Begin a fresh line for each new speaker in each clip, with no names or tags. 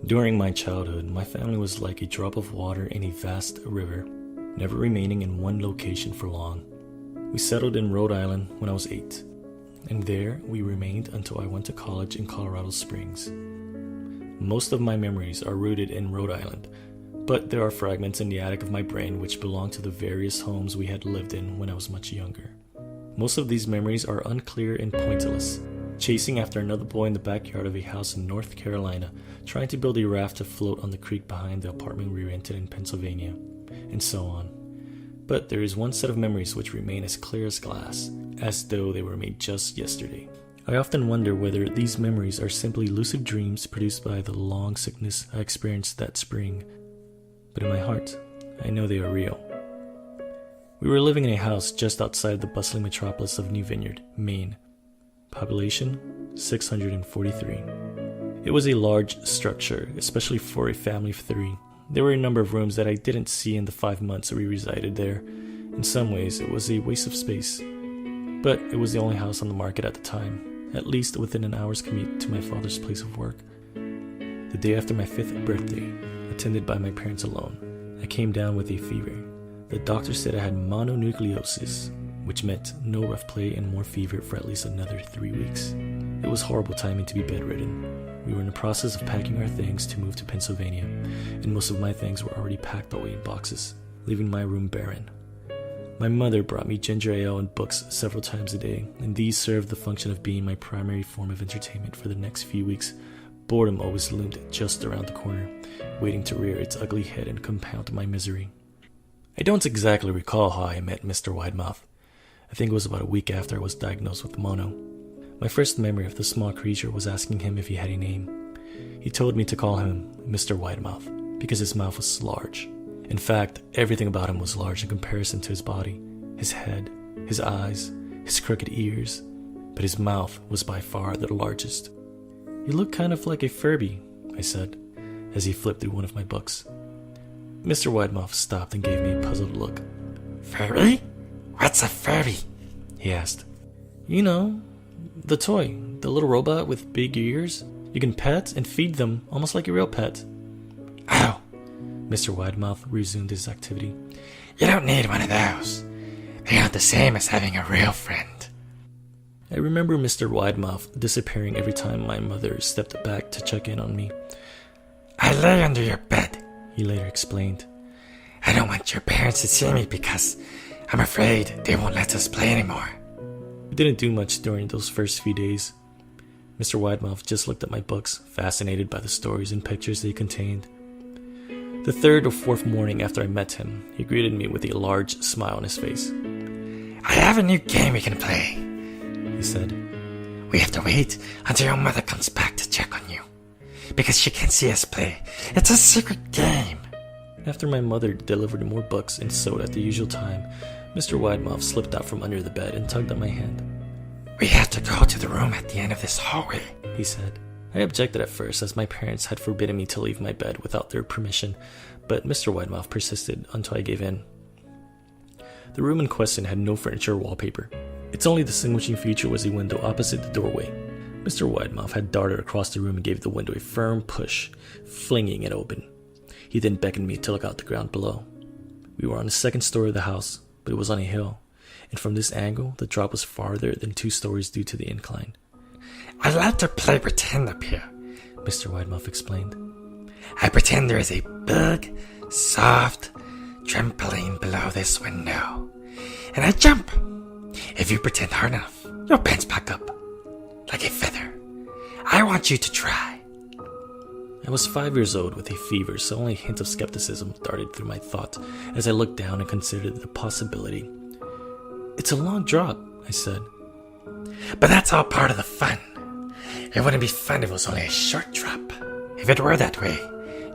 During my childhood, my family was like a drop of water in a vast river, never remaining in one location for long. We settled in Rhode Island when I was 8, and there we remained until I went to college in Colorado Springs. Most of my memories are rooted in Rhode Island, but there are fragments in the attic of my brain which belong to the various homes we had lived in when I was much younger. Most of these memories are unclear and pointless, chasing after another boy in the backyard of a house in North Carolina, trying to build a raft to float on the creek behind the apartment we rented in Pennsylvania, and so on. But there is one set of memories which remain as clear as glass, as though they were made just yesterday. I often wonder whether these memories are simply lucid dreams produced by the long sickness I experienced that spring, but in my heart, I know they are real. We were living in a house just outside the bustling metropolis of New Vineyard, Maine. Population 643. It was a large structure, especially for a family of 3. There were a number of rooms that I didn't see in the 5 months that we resided there. In some ways, it was a waste of space. But it was the only house on the market at the time, at least within an hour's commute to my father's place of work. The day after my 5th birthday, attended by my parents alone, I came down with a fever. The doctor said I had mononucleosis, which meant no rough play and more fever for at least another 3 weeks. It was horrible timing to be bedridden. We were in the process of packing our things to move to Pennsylvania, and most of my things were already packed away in boxes, leaving my room barren. My mother brought me ginger ale and books several times a day, and these served the function of being my primary form of entertainment for the next few weeks. Boredom always loomed just around the corner, waiting to rear its ugly head and compound my misery. I don't exactly recall how I met Mr. Widemouth. I think it was about a week after I was diagnosed with mono. My first memory of the small creature was asking him if he had a name. He told me to call him Mr. Widemouth because his mouth was large. In fact, everything about him was large in comparison to his body, his head, his eyes, his crooked ears, but his mouth was by far the largest. "You look kind of like a Furby," I said, as he flipped through one of my books. Mr. Widemouth stopped and gave me a puzzled look.
"Furby? What's a Furby?"
he asked. "You know, the toy, the little robot with big ears. You can pet and feed them almost like a real pet."
"Oh,"
Mr. Widemouth resumed his activity.
"You don't need one of those. They aren't the same as having a real friend."
I remember Mr. Widemouth disappearing every time my mother stepped back to check in on me.
"I lay under your bed,"
he later explained.
"I don't want your parents to see me because I'm afraid they won't let us play anymore."
We didn't do much during those first few days. Mr. Widemouth just looked at my books, fascinated by the stories and pictures they contained. The 3rd or 4th morning after I met him, he greeted me with a large smile on his face.
"I have a new game we can play,"
he said.
"We have to wait until your mother comes back to check on you, because she can't see us play. It's a secret game."
After my mother delivered more books and sewed at the usual time, Mr. Widemouth slipped out from under the bed and tugged at my hand.
"We have to go to the room at the end of this hallway,"
he said. I objected at first, as my parents had forbidden me to leave my bed without their permission, but Mr. Widemouth persisted until I gave in. The room in question had no furniture or wallpaper. Its only distinguishing feature was a window opposite the doorway. Mr. Widemouth had darted across the room and gave the window a firm push, flinging it open. He then beckoned me to look out the ground below. We were on the 2nd story of the house, but it was on a hill, and from this angle, the drop was farther than 2 stories due to the incline.
"I like to play pretend up here,"
Mr. Widemouth explained.
"I pretend there is a big, soft trampoline below this window, and I jump. If you pretend hard enough, you'll bounce back up, like a feather. I want you to try."
I was 5 years old with a fever, so only a hint of skepticism darted through my thought as I looked down and considered the possibility. "It's a long drop," I said.
"But that's all part of the fun. It wouldn't be fun if it was only a short drop. If it were that way,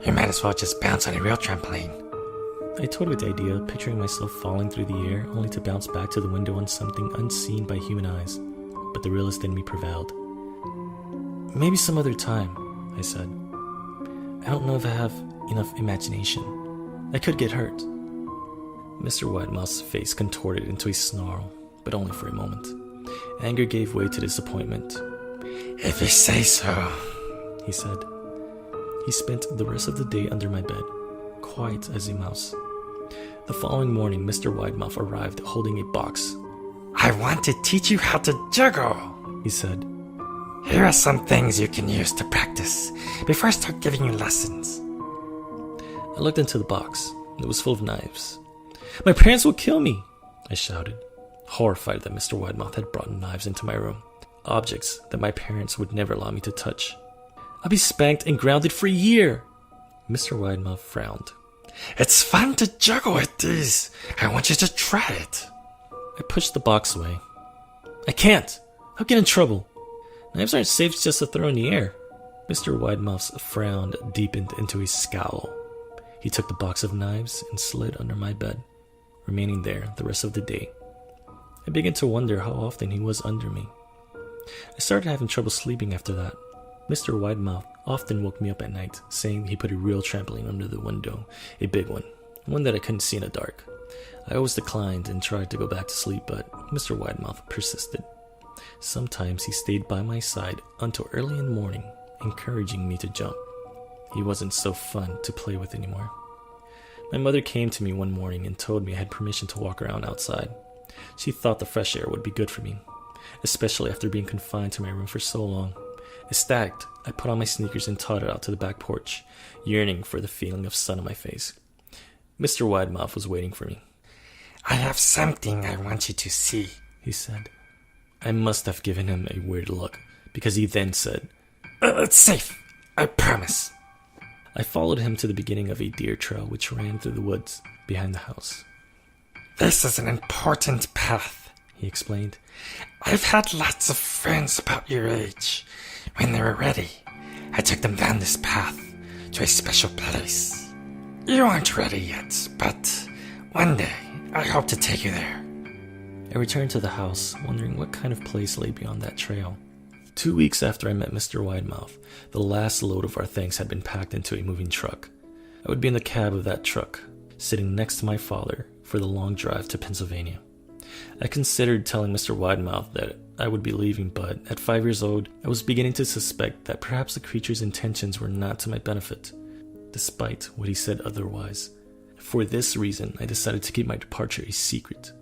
you might as well just bounce on a real trampoline."
I toyed with the idea, picturing myself falling through the air, only to bounce back to the window on something unseen by human eyes. But the realist in me prevailed. "Maybe some other time," I said. "I don't know if I have enough imagination. I could get hurt." Mr. Widemouth's face contorted into a snarl, but only for a moment. Anger gave way to disappointment.
"If you say so,"
he said. He spent the rest of the day under my bed, quiet as a mouse. The following morning, Mr. Widemouth arrived holding a box.
I want to teach you how to juggle,
He said,
Here are some things you can use to practice before I start giving you lessons.
I looked into the box. It was full of knives. My parents will kill me, I shouted, horrified that Mr. Widemouth had brought knives into my room, objects that my parents would never allow me to touch. I'll be spanked and grounded for a year. Mr. Widemouth frowned.
It's fun to juggle with these. I want you to try it.
I pushed the box away. I can't. I'll get in trouble. Knives aren't safe just to throw in the air. Mr. Widemouth's frown deepened into a scowl. He took the box of knives and slid under my bed, remaining there the rest of the day. I began to wonder how often he was under me. I started having trouble sleeping after that. Mr. Widemouth often woke me up at night, saying he put a real trampoline under the window, a big one that I couldn't see in the dark. I always declined and tried to go back to sleep, but Mr. Widemouth persisted. Sometimes he stayed by my side until early in the morning, encouraging me to jump. He wasn't so fun to play with anymore. My mother came to me one morning and told me I had permission to walk around outside. She thought the fresh air would be good for me, especially after being confined to my room for so long. Ecstatic, I put on my sneakers and tottered out to the back porch, yearning for the feeling of sun on my face. Mr. Widemouth was waiting for me.
I have something I want you to see,
he said. I must have given him a weird look, because he then said,
It's safe, I promise.
I followed him to the beginning of a deer trail which ran through the woods behind the house.
This is an important path,
he explained.
I've had lots of friends about your age. When they were ready, I took them down this path to a special place. You aren't ready yet, but one day I hope to take you there.
I returned to the house, wondering what kind of place lay beyond that trail. 2 weeks after I met Mr. Widemouth, the last load of our things had been packed into a moving truck. I would be in the cab of that truck, sitting next to my father for the long drive to Pennsylvania. I considered telling Mr. Widemouth that I would be leaving, but at 5 years old, I was beginning to suspect that perhaps the creature's intentions were not to my benefit, despite what he said otherwise. For this reason, I decided to keep my departure a secret.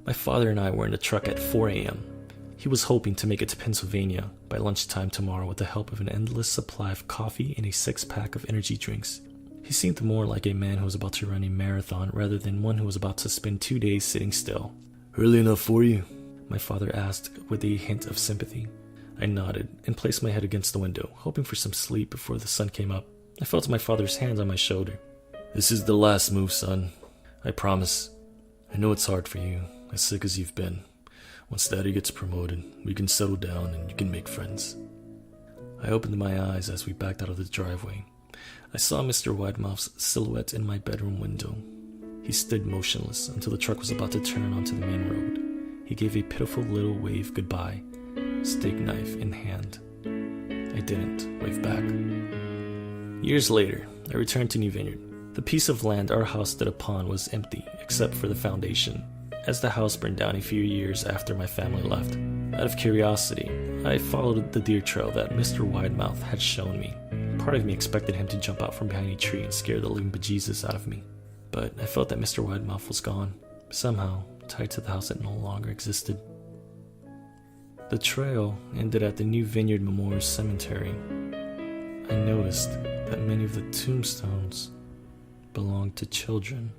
My father and I were in the truck at 4 a.m. He was hoping to make it to Pennsylvania by lunchtime tomorrow with the help of an endless supply of coffee and a 6-pack of energy drinks. He seemed more like a man who was about to run a marathon rather than one who was about to spend 2 days sitting still. Early enough for you? My father asked with a hint of sympathy. I nodded and placed my head against the window, hoping for some sleep before the sun came up. I felt my father's hand on my shoulder. This is the last move, son. I promise. I know it's hard for you, as sick as you've been. Once Daddy gets promoted, we can settle down and you can make friends. I opened my eyes as we backed out of the driveway. I saw Mr. Widemouth's silhouette in my bedroom window. He stood motionless until the truck was about to turn onto the main road. He gave a pitiful little wave goodbye, steak knife in hand. I didn't wave back. Years later, I returned to New Vineyard. The piece of land our house stood upon was empty except for the foundation, as the house burned down a few years after my family left. Out of curiosity, I followed the deer trail that Mr. Widemouth had shown me. Part of me expected him to jump out from behind a tree and scare the living bejesus out of me. But I felt that Mr. Widemouth was gone, somehow tied to the house that no longer existed. The trail ended at the New Vineyard Memorial Cemetery. I noticed that many of the tombstones belonged to children.